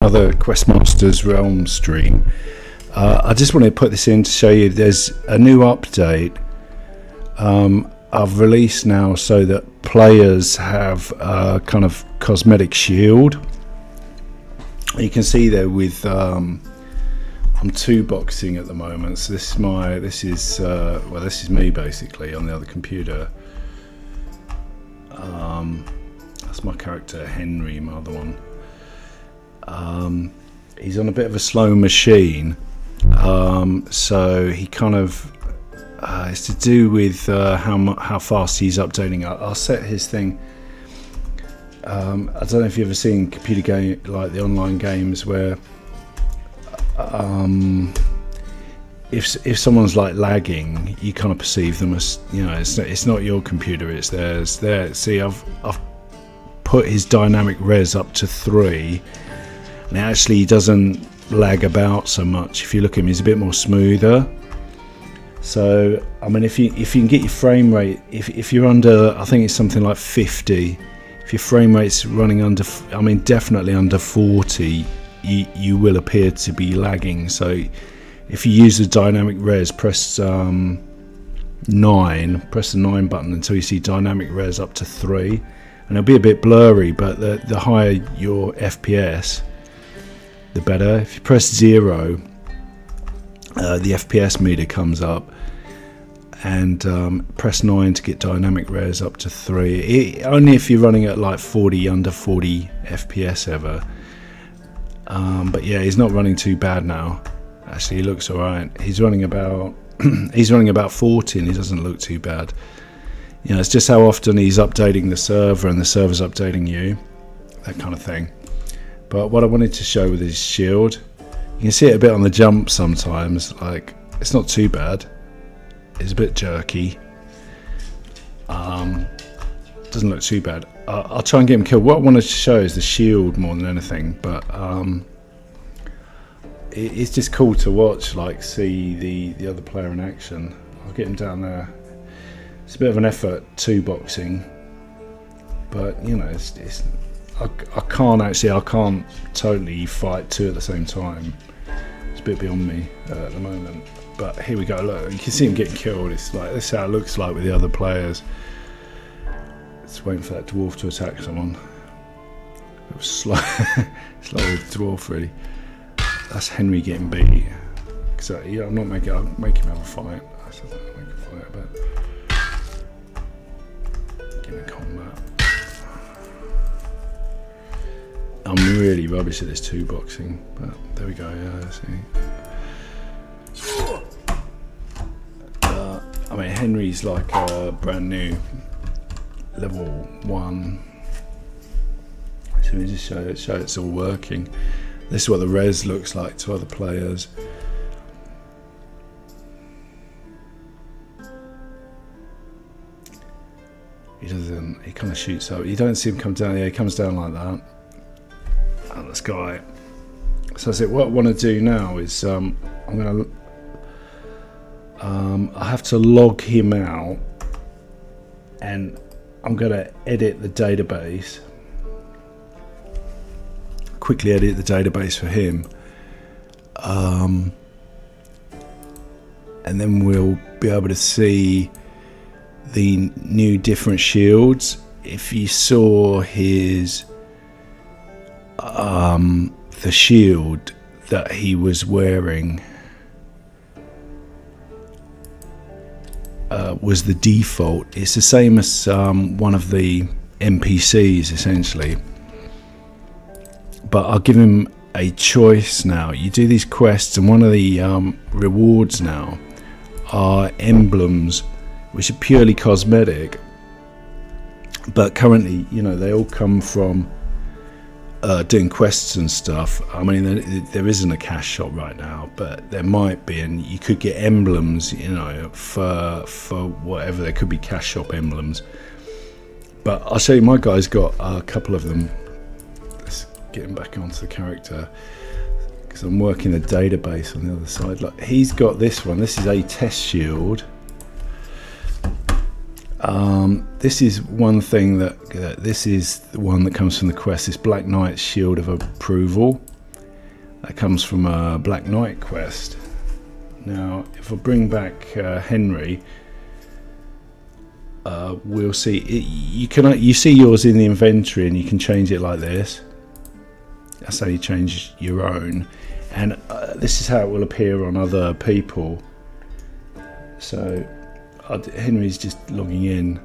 Another Questmasters Realm stream. I just wanted to put this in to show you there's a new update I've released now so that players have a kind of cosmetic shield. You can see there with I'm two boxing at the moment, so this is me basically on the other computer. That's my character Henry, my other one. He's on a bit of a slow machine, so he kind of it's to do with how fast he's updating. I'll set his thing. I don't know if you've ever seen computer game like the online games where if someone's like lagging, you kind of perceive them as, you know, it's not your computer, it's theirs. There, see, I've put his dynamic res up to 3. And actually he doesn't lag about so much. If you look at him, he's a bit more smoother. So I mean, if you can get your frame rate, if you're under, I think it's something like 50, if your frame rate's running under, I mean definitely under 40, you will appear to be lagging. So if you use the dynamic res, press the 9 button until you see dynamic res up to 3, and it'll be a bit blurry, but the higher your FPS, the better. If you press 0, the FPS meter comes up, and press 9 to get dynamic res up to 3. Only if you're running at like 40, under 40 FPS ever. But yeah, he's not running too bad now. Actually, he looks alright. He's running about 40, and he doesn't look too bad. You know, it's just how often he's updating the server and the server's updating you, that kind of thing. But what I wanted to show with his shield, you can see it a bit on the jump sometimes, like it's not too bad. It's a bit jerky. Doesn't look too bad. I'll try and get him killed. What I wanted to show is the shield more than anything, but it's just cool to watch, like see the other player in action. I'll get him down there. It's a bit of an effort, 2 boxing, but you know, it's I can't totally fight 2 at the same time. It's a bit beyond me at the moment. But here we go. Look, you can see him getting killed. It's like, this is how it looks like with the other players. It's waiting for that dwarf to attack someone. It was slow, slow with the dwarf really. That's Henry getting beat. So yeah, I'll make him have a fight. I said I'll make a fight, but get in combat. I'm really rubbish at this 2 boxing, but there we go. Yeah, see. I mean, Henry's like brand new, level 1. So we just show it's all working. This is what the res looks like to other players. He kind of shoots up. You don't see him come down. Yeah, he comes down like that. And this guy. So that's it. What I want to do now is I'm going to I have to log him out, and I'm going to edit the database. Quickly edit the database for him, and then we'll be able to see the new different shields. If you saw his the shield that he was wearing was the default. It's the same as one of the NPCs essentially, but I'll give him a choice now. You do these quests, and one of the rewards now are emblems, which are purely cosmetic, but currently, you know, they all come from doing quests and stuff. I mean, there isn't a cash shop right now, but there might be, and you could get emblems, you know, for whatever. There could be cash shop emblems, but I'll show you. My guy's got a couple of them. Let's get him back onto the character, because I'm working the database on the other side. Like, he's got this one. This is a test shield. This is one thing that this is the one that comes from the quest, this Black Knight's Shield of Approval. That comes from a Black Knight quest. Now, if I bring back Henry, we'll see. You see yours in the inventory, and you can change it like this. That's how you change your own, and this is how it will appear on other people. So Henry's just logging in,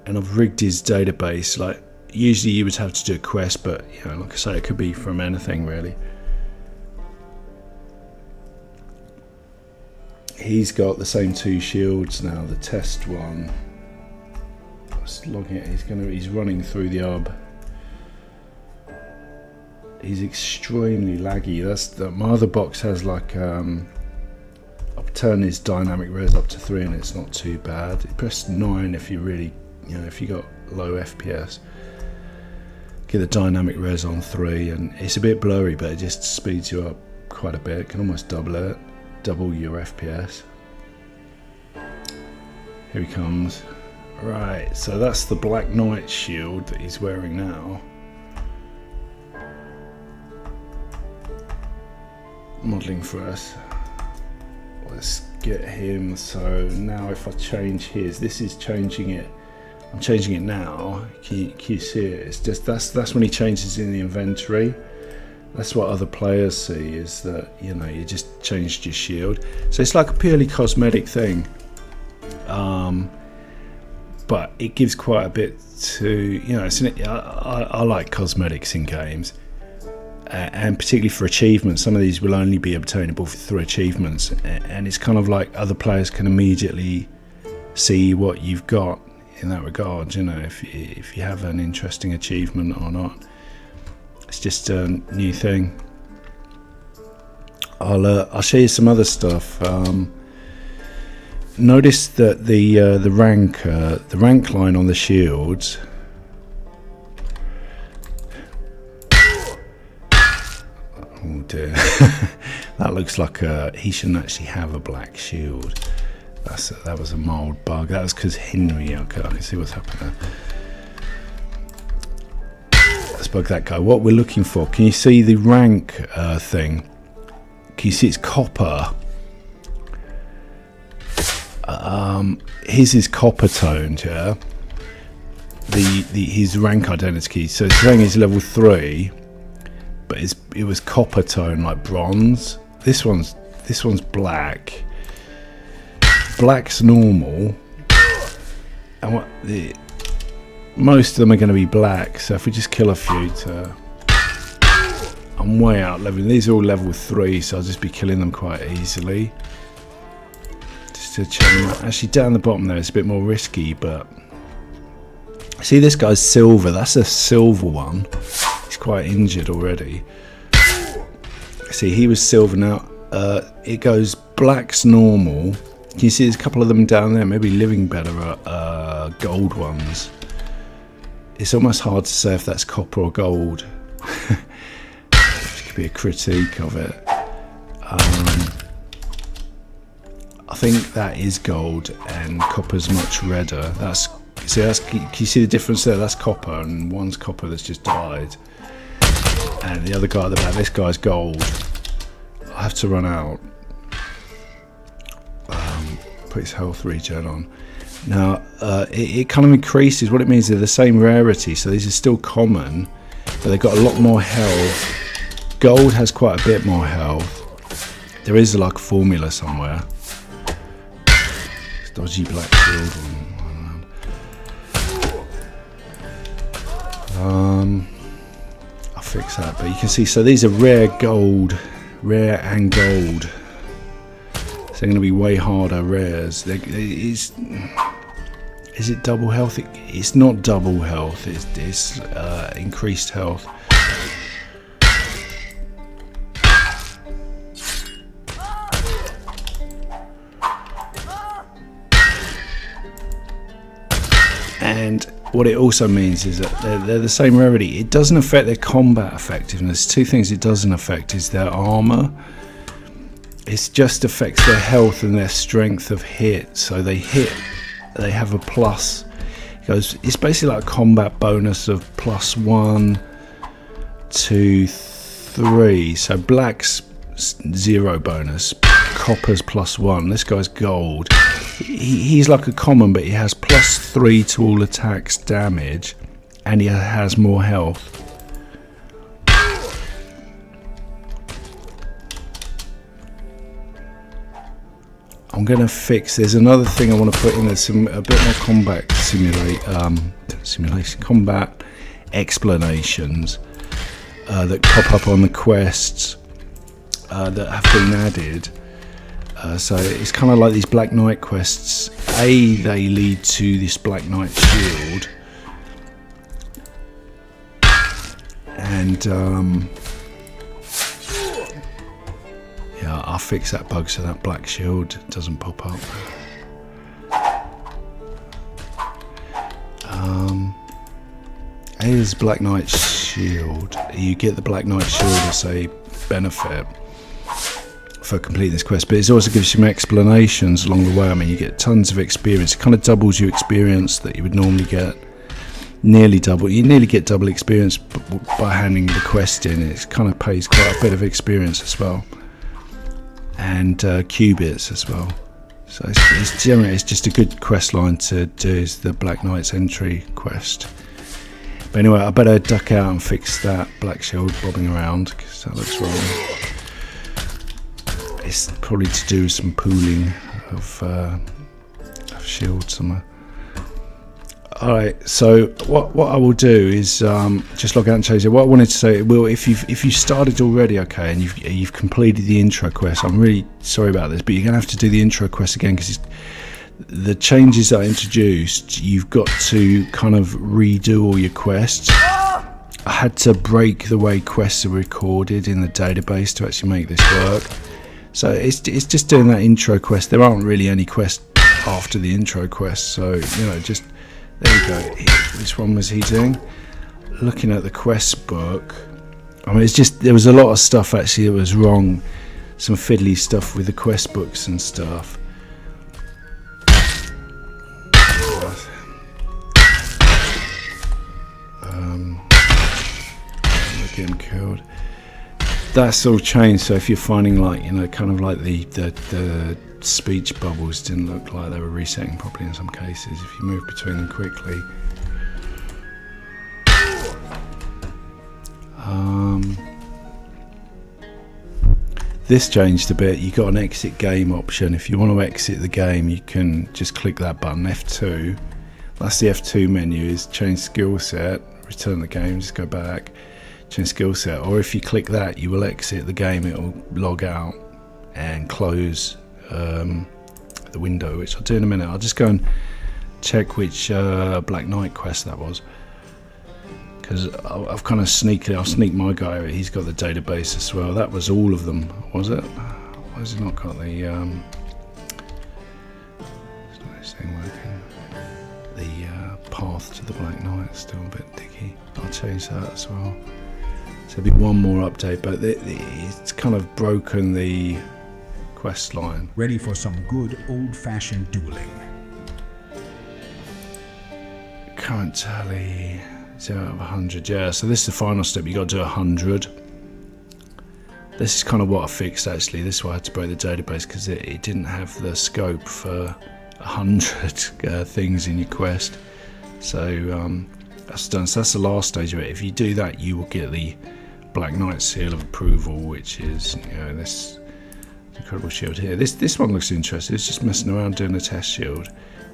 and I've rigged his database. Like usually you would have to do a quest, but you know, like I say, it could be from anything really. He's got the same 2 shields now. The test one. Let's log it. He's running through the hub. He's extremely laggy. My other box has like I've turned his dynamic res up to 3 and it's not too bad. Press 9 if you really, you know, if you got low FPS. Get the dynamic res on 3 and it's a bit blurry, but it just speeds you up quite a bit. You can almost double it, double your FPS. Here he comes. Right, so that's the Black Knight shield that he's wearing now. Modeling for us. Let's get him. So now if I change his, this is changing it. I'm changing it now. Can you see it? It's just that's when he changes in the inventory. That's what other players see, is that, you know, you just changed your shield. So it's like a purely cosmetic thing. But it gives quite a bit to, you know, I like cosmetics in games. And particularly for achievements, some of these will only be obtainable through achievements, and it's kind of like other players can immediately see what you've got in that regard, you know, if you have an interesting achievement or not. It's just a new thing. I'll show you some other stuff. Notice that the rank line on the shields. Oh dear, that looks like he shouldn't actually have a black shield. That was a mild bug. That was because Henry. I can see what's happening there. Let's bug that guy. What we're looking for? Can you see the rank thing? Can you see it's copper? His is copper toned. Yeah. His rank identity. So it's saying he's level 3. But it was copper tone, like bronze. This one's black. Black's normal, and most of them are going to be black. So if we just kill a few, I'm way out leveling. These are all level 3, so I'll just be killing them quite easily. Just to check them out. Actually, down the bottom there, it's a bit more risky, but see, this guy's silver. That's a silver one. Quite injured already. See, he was silver. Now it goes black's normal. Can you see there's a couple of them down there? Maybe living better are gold ones. It's almost hard to say if that's copper or gold. This could be a critique of it. I think that is gold and copper's much redder. Can you see the difference there? That's copper, and one's copper that's just died. And the other guy at the back, this guy's gold. I have to run out. Put his health regen on. Now, it kind of increases. What it means, they're the same rarity, so these are still common, but they've got a lot more health. Gold has quite a bit more health. There is like a formula somewhere. It's dodgy black shield one. I'll fix that, but you can see, so these are rare and gold. So they're going to be way harder rares. Is it double health? It's not double health, it's increased health. And what it also means is that they're the same rarity. It doesn't affect their combat effectiveness. 2 things it doesn't affect is their armor. It just affects their health and their strength of hit. So they have a plus. It's basically like a combat bonus of +1 to +3, so black's 0 bonus, copper's +1. This guy's gold. He's like a common, but he has +3 to all attacks, damage, and he has more health. I'm gonna fix. There's another thing I want to put in. There's a bit more combat combat explanations that pop up on the quests that have been added. So it's kind of like these Black Knight quests. They lead to this Black Knight shield, and yeah, I'll fix that bug so that black shield doesn't pop up. Here's Black Knight shield. You get the Black Knight shield as a benefit for completing this quest, but it also gives you some explanations along the way. I mean, you get tons of experience. It kind of doubles your experience that you would normally get. Nearly double. You nearly get double experience by handing the quest in. It kind of pays quite a bit of experience as well, and qubits as well. So it's generally just a good quest line to do. Is the Black Knight's entry quest. But anyway, I better duck out and fix that black shield bobbing around because that looks wrong. It's probably to do with some pooling of shields somewhere. Alright, so what I will do is just log out and change it. What I wanted to say, Will, if you started already, okay, and you've completed the intro quest, I'm really sorry about this, but you're gonna have to do the intro quest again because the changes that I introduced, you've got to kind of redo all your quests. I had to break the way quests are recorded in the database to actually make this work. So it's just doing that intro quest. There aren't really any quests after the intro quest, so you know, just there you go. Which one was he doing? Looking at the quest book, I mean, it's just there was a lot of stuff actually that was wrong. Some fiddly stuff with the quest books and stuff. Getting killed. That's all changed. So if you're finding, like, you know, kind of like the speech bubbles didn't look like they were resetting properly in some cases, if you move between them quickly. This changed a bit. You got an exit game option. If you want to exit the game, you can just click that button, F2. That's the F2 menu, is change skill set, return the game, just go back, change skill set. Or if you click that, you will exit the game, it will log out and close the window, which I'll do in a minute. I'll just go and check which Black Knight quest that was, because I've kind of I'll sneak my guy over. He's got the database as well. That was all of them, was it? Why has it not got the it's not this thing working. The path to the Black Knight is still a bit dicky. I'll change that as well. So there'll be one more update, but it's kind of broken the quest line. Ready for some good old-fashioned dueling. Current tally 0 out of 100. Yeah, so this is the final step. You got to do 100. This is kind of what I fixed actually. This is why I had to break the database, because it didn't have the scope for 100 things in your quest. So that's done. So that's the last stage of it. If you do that, you will get the Black Knight seal of approval, which is, you know, this incredible shield here. This one looks interesting. It's just messing around doing a test shield,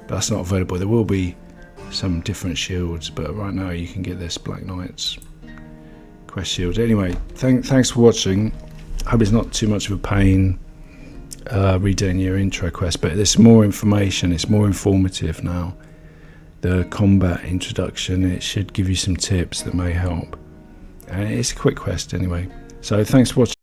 but that's not available. There will be some different shields, but right now you can get this Black Knight's quest shield. Anyway, thanks for watching. I hope it's not too much of a pain redoing your intro quest, but there's more information. It's more informative now. The combat introduction, it should give you some tips that may help. And it's a quick quest anyway. So thanks for watching.